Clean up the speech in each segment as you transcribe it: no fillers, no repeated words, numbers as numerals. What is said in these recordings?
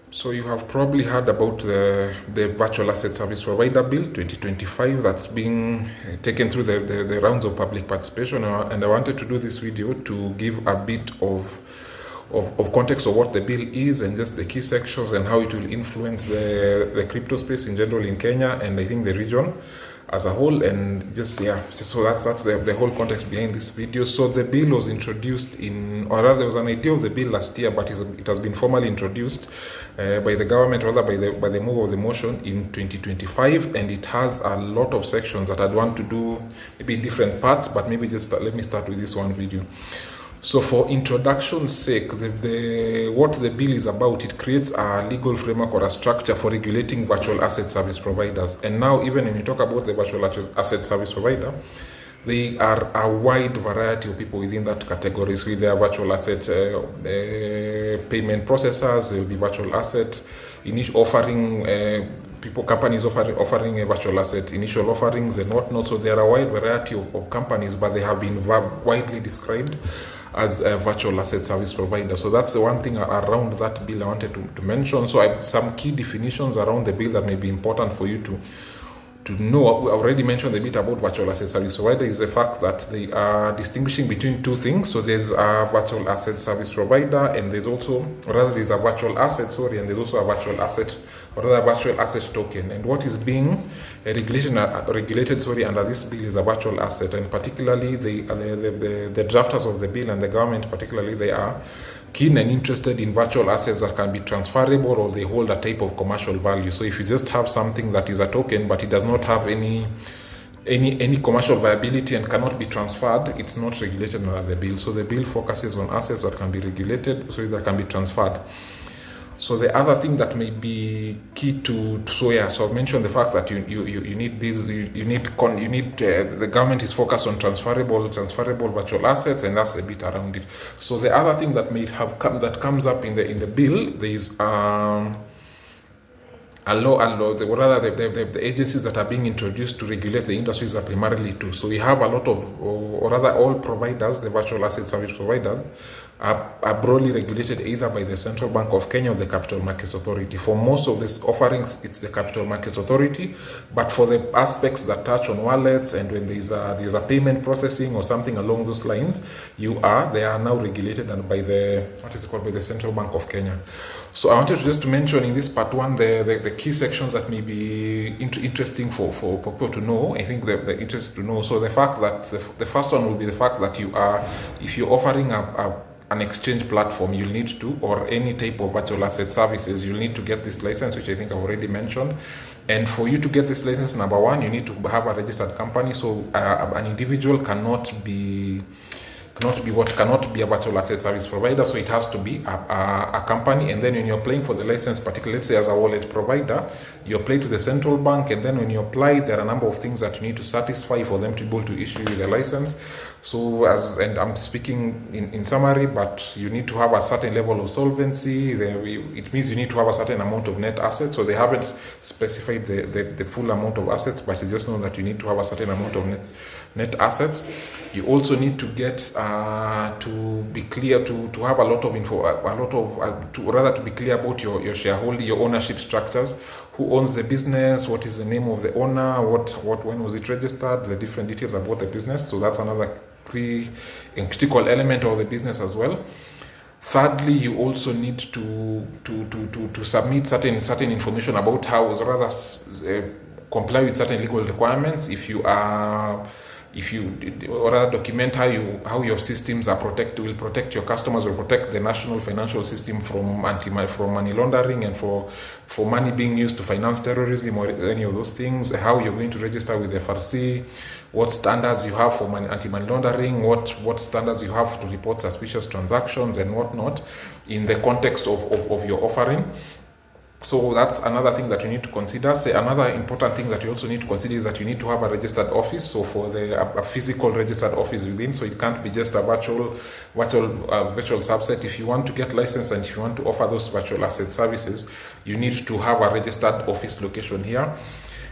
So you have probably heard about the Virtual Asset Service Provider Bill 2025 that's being taken through the rounds of public participation, and I wanted to do this video to give a bit of context of what the bill is and just the key sections and how it will influence the crypto space in general in Kenya and I think the region as a whole. And just so that's the whole context behind this video. So the bill was introduced or rather there was an idea of the bill last year, but it has been formally introduced by the government, rather by the move of the motion in 2025, and it has a lot of sections that I'd want to do maybe in different parts, but maybe just let me start with this one video. So for introduction's sake, what the bill is about, it creates a legal framework or a structure for regulating virtual asset service providers. And now, even when you talk about the virtual asset service provider, they are a wide variety of people within that category. So there are virtual asset payment processors, there will be virtual asset offering companies offering a virtual asset initial offerings and whatnot. So there are a wide variety of companies, but they have been widely described as a virtual asset service provider. So that's the one thing around that bill I wanted to mention. So some key definitions around the bill that may be important for you to know. I already mentioned a bit about virtual asset service provider is the fact that they are distinguishing between two things. So there's a virtual asset service provider, and there's a virtual asset, and there's also a virtual asset, or rather virtual asset token. And what is being regulated under this bill is a virtual asset, and particularly the drafters of the bill and the government particularly, they are keen and interested in virtual assets that can be transferable or they hold a type of commercial value. So if you just have something that is a token but it does not have any commercial viability and cannot be transferred, it's not regulated under the bill. So the bill focuses on assets that can be regulated, so that can be transferred. So the other thing that may be key so I've mentioned the fact that you need the government is focused on transferable virtual assets, and that's a bit around it. So the other thing that may have that comes up in the bill, there is the agencies that are being introduced to regulate the industries are primarily two. So we have a lot of, or rather all providers, the virtual asset service providers, are broadly regulated either by the Central Bank of Kenya or the Capital Markets Authority. For most of these offerings, it's the Capital Markets Authority, but for the aspects that touch on wallets and when there's a payment processing or something along those lines, they are now regulated and by the Central Bank of Kenya. So I wanted just to mention in this part one the key sections that may be interesting for people to know. I think the interest to know. So the fact that the first one will be the fact that if you're offering an exchange platform, you'll need to, or any type of virtual asset services, you'll need to get this license, which I think I've already mentioned. And for you to get this license, number one, you need to have a registered company. So an individual cannot be a virtual asset service provider, so it has to be a company. And then when you're applying for the license, particularly let's say as a wallet provider, you apply to the central bank, and then when you apply, there are a number of things that you need to satisfy for them to be able to issue you the license. So and I'm speaking in summary, but you need to have a certain level of solvency. It means you need to have a certain amount of net assets. So they haven't specified the full amount of assets, but you just know that you need to have a certain amount of net assets. You also need to get to be clear to have a lot of info, to be clear about your shareholding, your ownership structures, who owns the business, what is the name of the owner, when was it registered, the different details about the business. So that's another critical element of the business as well. Thirdly, you also need to submit certain information about how, comply with certain legal requirements. Or document how your systems will protect your customers, or protect the national financial system from money laundering and for money being used to finance terrorism or any of those things. How you're going to register with the FRC, what standards you have for anti-money laundering, what standards you have to report suspicious transactions and whatnot in the context of your offering. So that's another thing that you need to consider. Another important thing that you also need to consider is that you need to have a registered office. So for a physical registered office within, so it can't be just a virtual subset. If you want to get licensed and if you want to offer those virtual asset services, you need to have a registered office location here.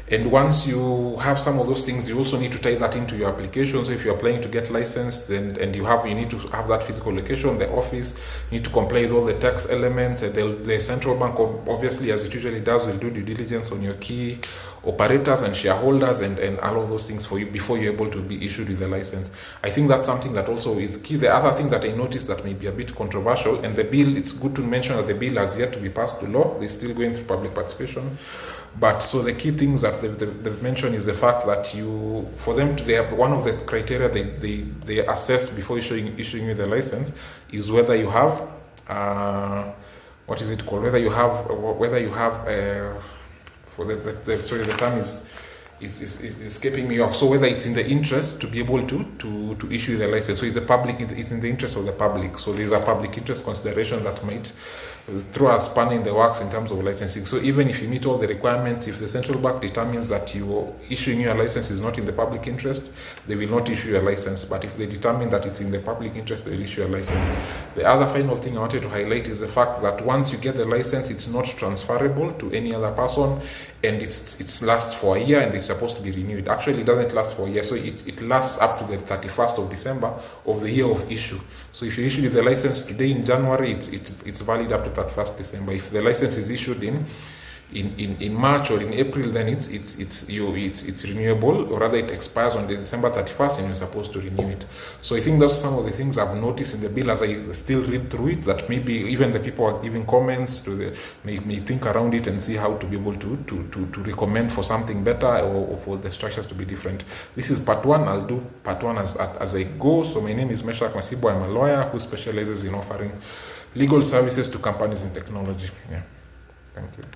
And once you have some of those things, you also need to tie that into your application. So if you're applying to get licensed and you need to have that physical location, the office, you need to comply with all the tax elements. And the central bank, obviously, as it usually does, will do due diligence on your key operators and shareholders and all of those things for you before you're able to be issued with the license. I think that's something that also is key. The other thing that I noticed that may be a bit controversial, and the bill, it's good to mention that the bill has yet to be passed to law. They're still going through public participation. But so the key things that they've mentioned is the fact that they have one of the criteria they assess before issuing you the license is whether you have what is it called? Whether you have the term is escaping me off. So whether it's in the interest to be able to issue the license. So it's in the interest of the public. So there's a public interest consideration that might throw a spanner in the works in terms of licensing. So even if you meet all the requirements, if the central bank determines that issuing your license is not in the public interest, they will not issue a license. But if they determine that it's in the public interest, they will issue a license. The other final thing I wanted to highlight is the fact that once you get the license, it's not transferable to any other person, and it lasts for a year, and it's supposed to be renewed. Actually, it doesn't last for a year, so it lasts up to the 31st of December of the year of issue. So if you issue the license today in January, it's valid up to 31st December. If the license is issued in March or in April, then it's renewable, or rather it expires on December 31st and you're supposed to renew it. So I think those are some of the things I've noticed in the bill as I still read through it, that maybe even the people are giving comments to may think around it and see how to be able to recommend for something better or for the structures to be different. This is part one. I'll do part one as I go. So my name is Meshak Masibo. I'm a lawyer who specializes in offering legal services to companies in technology. Yeah. Thank you.